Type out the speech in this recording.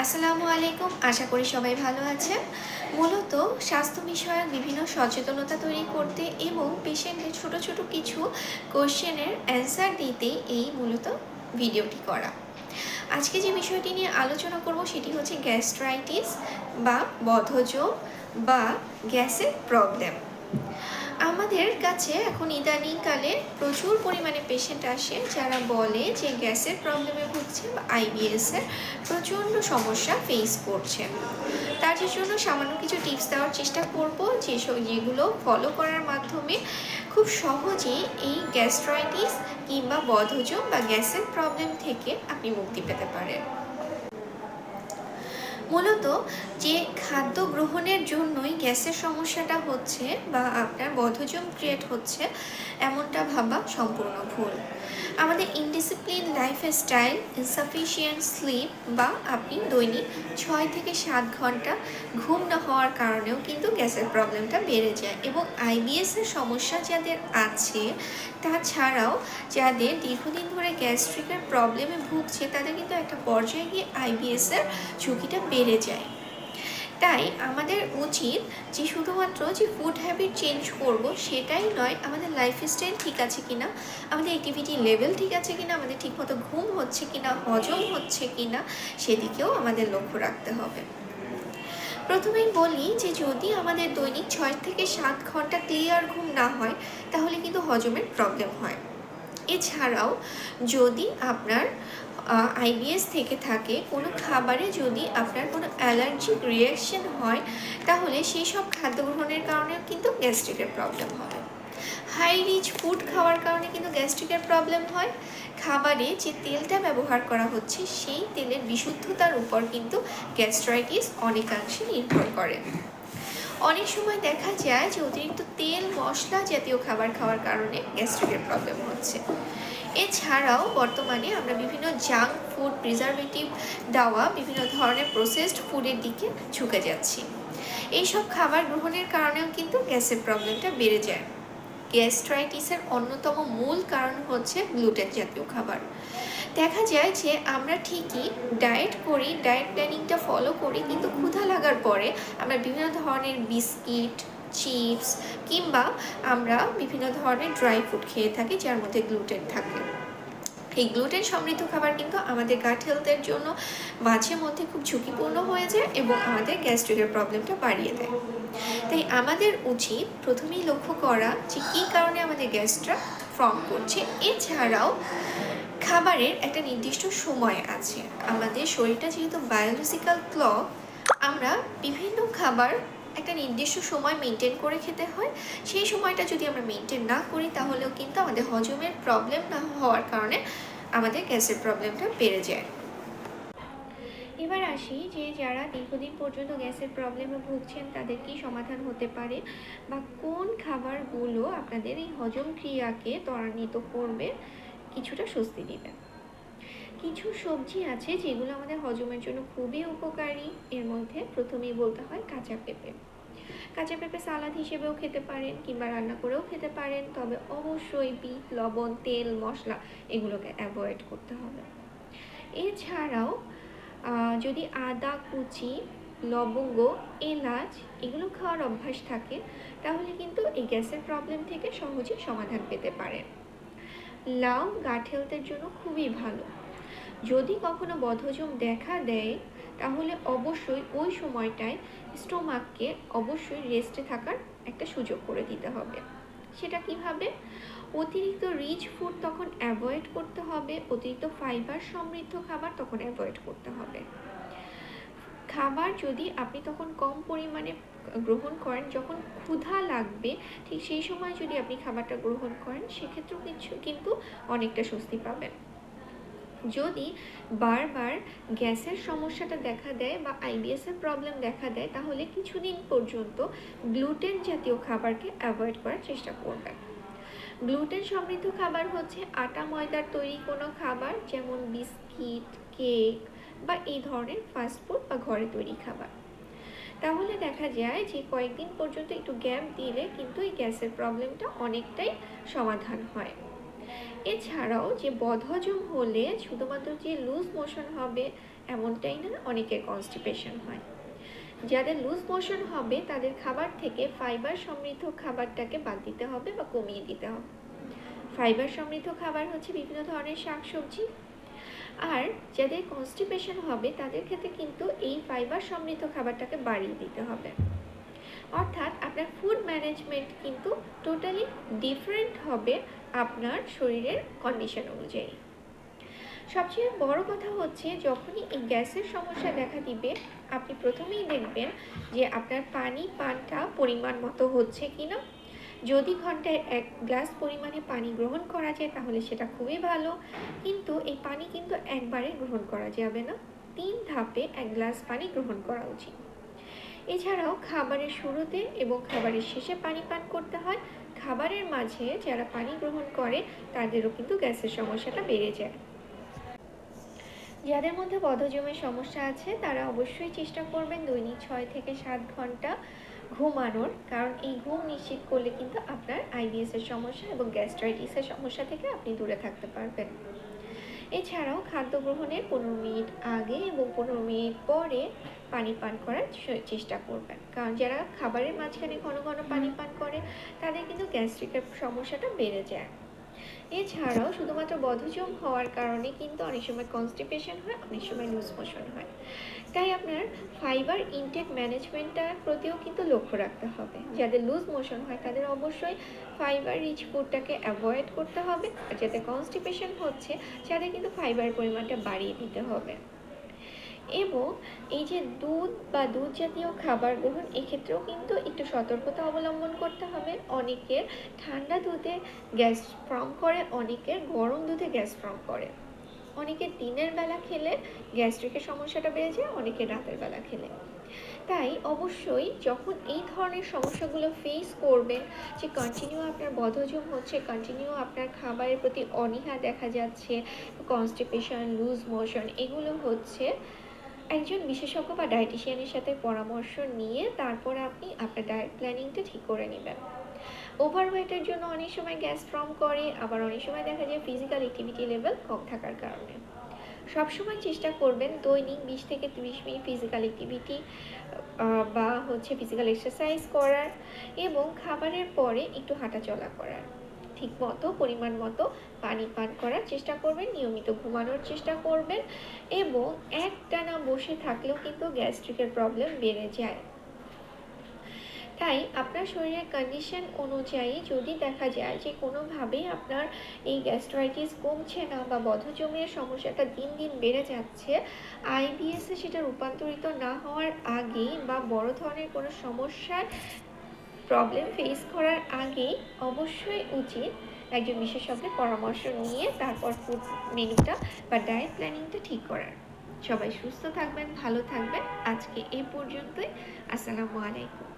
আসসালামু আলাইকুম। আশা করি সবাই ভালো আছেন। মূলত স্বাস্থ্য বিষয়ক বিভিন্ন সচেতনতা তৈরি করতে এবং পেশেন্টের ছোট ছোট কিছু কোশ্চেনের অ্যান্সার দিতে এই মূলত ভিডিওটি করা। আজকে যে বিষয়টি নিয়ে আলোচনা করব সেটি হচ্ছে গ্যাস্ট্রাইটিস বা বদহজম বা গ্যাসের প্রবলেম। আমাদের কাছে এখন ইদানিংকালে প্রচুর পরিমাণে পেশেন্ট আসে যারা বলে যে গ্যাসের প্রবলেমে ভুগছে বা আইবিএসের প্রচণ্ড সমস্যা ফেস করছে। তার জন্য সামান্য কিছু টিপস দেওয়ার চেষ্টা করব যেগুলো ফলো করার মাধ্যমে খুব সহজেই এই গ্যাস্ট্রাইটিস কিংবা বদহজম বা গ্যাসের প্রবলেম থেকে আপনি মুক্তি পেতে পারেন। মূলত যে খাদ্য গ্রহণের জন্যই গ্যাসের সমস্যাটা হচ্ছে বা আপনার বদহজম ক্রিয়েট হচ্ছে এমনটা ভাবা সম্পূর্ণ ভুল। আমাদের ইনডিসিপ্লিন লাইফস্টাইল, ইনসাফিসিয়েন্ট স্লিপ বা আপনি দৈনিক 6 থেকে 7 ঘন্টা ঘুম না হওয়ার কারণেও কিন্তু গ্যাসের প্রবলেমটা বেড়ে যায়। এবং আইবিএসের সমস্যা যাদের আছে তাছাড়াও যাদের দীর্ঘদিন ধরে গ্যাস্ট্রিকের প্রবলেমে ভুগছে তাদের কিন্তু একটা পর্যায়ে গিয়ে আইবিএসের ঝুঁকিটা বেড়ে যায়। তাই আমাদের উচিত যে শুধুমাত্র যে ফুড হ্যাবিট চেঞ্জ করব সেটাই নয়, আমাদের লাইফস্টাইল ঠিক আছে কিনা, আমাদের অ্যাক্টিভিটি লেভেল ঠিক আছে কিনা, আমাদের ঠিকমতো ঘুম হচ্ছে কিনা, হজম হচ্ছে কিনা সেদিকেও আমাদের লক্ষ্য রাখতে হবে। প্রথমেই বলি যে যদি আমাদের দৈনিক 6 থেকে 7 ঘন্টা ক্লিয়ার ঘুম না হয় তাহলে কিন্তু হজমের প্রবলেম হয়। এছাড়াও যদি আপনার আইবিএস থেকে থাকে কোনো খাবারে যদি আপনার কোনো অ্যালার্জিক রিয়াকশন হয় তাহলে সেই সব খাদ্য গ্রহণের কারণেও কিন্তু গ্যাস্ট্রিকের প্রবলেম হবে। হাই রিচ ফুড খাওয়ার কারণে কিন্তু গ্যাস্ট্রিকের প্রবলেম হয়। খাবারে যে তেলটা ব্যবহার করা হচ্ছে সেই তেলের বিশুদ্ধতার উপর কিন্তু গ্যাস্ট্রাইটিস অনেকাংশে নির্ভর করে। অনেক সময় দেখা যায় যে অতিরিক্ত তেল মশলা জাতীয় খাবার খাওয়ার কারণে গ্যাস্ট্রিকের প্রবলেম হচ্ছে। এছাড়াও বর্তমানে আমরা বিভিন্ন জাঙ্ক ফুড, প্রিজারভেটিভ দেওয়া বিভিন্ন ধরনের প্রসেসড ফুডের দিকে ঝুঁকে যাচ্ছি। এইসব খাবার গ্রহণের কারণেও কিন্তু গ্যাসের প্রবলেমটা বেড়ে যায়। গ্যাস্ট্রাইটিসের অন্যতম মূল কারণ হচ্ছে গ্লুটেন জাতীয় খাবার। দেখা যায় যে আমরা ঠিকই ডায়েট করি, ডায়েট প্ল্যানিংটা ফলো করি, কিন্তু ক্ষুধা লাগার পরে আমরা বিভিন্ন ধরনের বিস্কিট, চিপস কিংবা আমরা বিভিন্ন ধরনের ড্রাই ফ্রুট খেয়ে থাকি যার মধ্যে গ্লুটেন থাকে। এই গ্লুটেন সমৃদ্ধ খাবার কিন্তু আমাদের গাট হেলথের জন্য মাঝে মধ্যে খুব ঝুঁকিপূর্ণ হয়ে যায় এবং আমাদের গ্যাস্ট্রিকের প্রবলেমটা বাড়িয়ে দেয়। তাই আমাদের উচিত প্রথমেই লক্ষ্য করা যে কী কারণে আমাদের গ্যাসটা ফর্ম করছে। এছাড়াও খাবারের একটা নির্দিষ্ট সময় আছে। আমাদের শরীরটা যেহেতু বায়োলজিক্যাল ক্লক, আমরা বিভিন্ন খাবার একটা নির্দিষ্ট সময় মেনটেন করে খেতে হয়। সেই সময়টা যদি আমরা মেনটেন না করি তাহলেও কিন্তু আমাদের হজমের প্রবলেম না হওয়ার কারণে আমাদের গ্যাসের প্রবলেমটা বেড়ে যায়। এবার আসি যে যারা দীর্ঘদিন পর্যন্ত গ্যাসের প্রবলেমে ভুগছেন তাদের কি সমাধান হতে পারে বা কোন খাবারগুলো আপনাদের এই হজম ক্রিয়াকে ত্বরান্বিত করবে, কিছুটা স্বস্তি দিবে। কিছু সবজি আছে যেগুলো আমাদের হজমের জন্য খুবই উপকারী। এর মধ্যে প্রথমেই বলতে হয় কাঁচা পেঁপে। কাঁচা পেঁপে সালাদ হিসেবেও খেতে পারেন কিংবা রান্না করেও খেতে পারেন, তবে অবশ্যই বিট লবণ, তেল, মশলা এগুলোকে অ্যাভয়েড করতে হবে। এছাড়াও যদি আদা কুচি, লবঙ্গ, এলাচ এগুলো খাওয়ার অভ্যাস থাকে তাহলে কিন্তু এই গ্যাসের প্রবলেম থেকে সহজে সমাধান পেতে পারেন। লাউ গাট হেলথের জন্য খুবই ভালো। যদি কখনো বদহজম দেখা দেয় তাহলে অবশ্যই ওই সময়টায় স্টোমাককে অবশ্যই রেস্টে থাকার একটা সুযোগ করে দিতে হবে। সেটা কিভাবে? অতিরিক্ত রিচ ফুড তখন অ্যাভয়েড করতে হবে, অতিরিক্ত ফাইবার সমৃদ্ধ খাবার তখন অ্যাভয়েড করতে হবে। খাবার যদি আপনি তখন কম পরিমাণে গ্রহণ করেন, যখন ক্ষুধা লাগবে ঠিক সেই সময় যদি আপনি খাবারটা গ্রহণ করেন সেক্ষেত্রেও কিন্তু অনেকটা স্বস্তি পাবেন। যদি বারবার গ্যাসের সমস্যাটা দেখা দেয় বা আইবিএসের প্রবলেম দেখা দেয় তাহলে কিছুদিন পর্যন্ত গ্লুটেন জাতীয় খাবারকে অ্যাভয়েড করার চেষ্টা করবেন। গ্লুটেন সমৃদ্ধ খাবার হচ্ছে আটা ময়দার তৈরি কোনো খাবার, যেমন বিস্কিট, কেক বা এই ধরনের ফাস্টফুড বা ঘরে তৈরি খাবার। তাহলে দেখা যায় যে কয়েকদিন পর্যন্ত একটু গ্যাপ দিলে কিন্তু এই গ্যাসের প্রবলেমটা অনেকটাই সমাধান হয়। এছাড়াও যে বদহজম হলে শুধুমাত্র যে লুজ মোশন হবে এমনটাই না, অনেকের কনস্টিপেশন হয়। যাদের লুজ মোশন হবে তাদের খাবার থেকে ফাইবার সমৃদ্ধ খাবারটাকে বাদ দিতে হবে বা কমিয়ে দিতে হবে। ফাইবার সমৃদ্ধ খাবার হচ্ছে বিভিন্ন ধরনের শাকসবজি। আর যাদের কনস্টিপেশন হবে তাদের ক্ষেত্রে কিন্তু এই ফাইবার সমৃদ্ধ খাবারটাকে বাড়িয়ে দিতে হবে। অর্থাৎ আপনার ফুড ম্যানেজমেন্ট কিন্তু টোটালি ডিফারেন্ট হবে আপনার শরীরের কন্ডিশন অনুযায়ী। সবচেয়ে বড় কথা হচ্ছে যখনই এই গ্যাসের সমস্যা দেখা দিবে, আপনি প্রথমেই দেখবেন যে আপনার পানি পানটা পরিমাণ মতো হচ্ছে কিনা। যদি ঘন্টায় 1 গ্লাস পরিমাণে পানি গ্রহণ করা যায় তাহলে সেটা খুবই ভালো, কিন্তু এই পানি কিন্তু একবারে গ্রহণ করা যাবে না, 3 ধাপে 1 গ্লাস পানি গ্রহণ করা উচিত। এছাড়াও খাবারের শুরুতে এবং খাবারের শেষে পানি পান করতে হয়। খাবারের মাঝে যারা পানি গ্রহণ করে তাদেরও কিন্তু গ্যাসের সমস্যাটা বেড়ে যায়। যাদের মধ্যে বদহজমের সমস্যা আছে তারা অবশ্যই চেষ্টা করবেন দৈনিক 6 থেকে 7 ঘন্টা ঘুমানোর, কারণ এই ঘুম নিশ্চিত করলে কিন্তু আপনার আইবিএসের সমস্যা এবং গ্যাস্ট্রাইটিসের সমস্যা থেকে আপনি দূরে থাকতে পারবেন। এছাড়াও খাদ্য গ্রহণের 15 মিনিট আগে এবং 15 মিনিট পরে পানি পান করার চেষ্টা করবেন, কারণ যারা খাবারের মাঝখানে ঘন ঘন পানি পান করে তাদের কিন্তু গ্যাস্ট্রিকের সমস্যাটা বেড়ে যায়। এছাড়াও শুধুমাত্র বদহজম হওয়ার কারণে কিন্তু অনেক সময় কনস্টিপেশন হয়, অনেক সময় লুজ মোশন হয়। তাই আপনার ফাইবার ইনটেক ম্যানেজমেন্টটার প্রতিও কিন্তু লক্ষ্য রাখতে হবে। যাদের লুজ মোশন হয় তাদের অবশ্যই ফাইবার রিচ ফুডটাকে অ্যাভয়েড করতে হবে, আর যাদের কনস্টিপেশন হচ্ছে তাদের কিন্তু ফাইবার পরিমাণটা বাড়িয়ে দিতে হবে। এবং এই যে দুধ বা দুধ জাতীয় খাবার গ্রহণ, এক্ষেত্রেও কিন্তু একটু সতর্কতা অবলম্বন করতে হবে। অনেকের ঠান্ডা দুধে গ্যাস ফর্ম করে, অনেকের গরম দুধে গ্যাস ফর্ম করে। অনেকের দিনের বেলা খেলে গ্যাস্ট্রিকের সমস্যাটা বেড়ে যায়, অনেকের রাতের বেলা খেলে। তাই অবশ্যই যখন এই ধরনের সমস্যাগুলো ফেস করবেন, যে কন্টিনিউ আপনার বদহজম হচ্ছে, কন্টিনিউ আপনার খাবারের প্রতি অনীহা দেখা যাচ্ছে, কনস্টিপেশন, লুজ মোশন এগুলো হচ্ছে, একজন বিশেষজ্ঞ বা ডায়েটিশিয়ানের সাথে পরামর্শ নিয়ে তারপর আপনি আপনার ডায়েট প্ল্যানিংটা ঠিক করে নেবেন। ওভারওয়েটের জন্য অনেক সময় গ্যাস ফর্ম করে, আবার অনেক সময় দেখা যায় ফিজিক্যাল অ্যাক্টিভিটি লেভেল কম থাকার কারণে। সবসময় চেষ্টা করবেন দৈনিক 20 থেকে 30 মিনিট ফিজিক্যাল অ্যাক্টিভিটি বা ফিজিক্যাল এক্সারসাইজ করার, এবং খাবারের পরে একটু হাঁটাচলা করার। ঠিক মতো পরিমাণ মতো পানি পান করার চেষ্টা করবেন, নিয়মিত ঘুমানোর চেষ্টা করবেন, এবং একটানা বসে থাকলেও কিন্তু গ্যাস্ট্রিকের প্রবলেম বেড়ে যায়। তাই আপনার শরীরের কন্ডিশন অনুযায়ী যদি দেখা যায় যে কোনোভাবেই আপনার এই গ্যাস্ট্রাইটিস কমছে না বা বদহজমের সমস্যাটা দিন দিন বেড়ে যাচ্ছে, আইবিএসে সেটা রূপান্তরিত না হওয়ার আগেই বা বড় ধরনের কোনো সমস্যার প্রবলেম ফেস করার আগেই অবশ্যই উচিত একজন বিশেষজ্ঞের পরামর্শ নিয়ে তারপর ফুড মেনুটা বা ডায়েট প্ল্যানিংটা ঠিক করার। সবাই সুস্থ থাকবেন, ভালো থাকবেন। আজকে এই পর্যন্তই। আসসালামু আলাইকুম।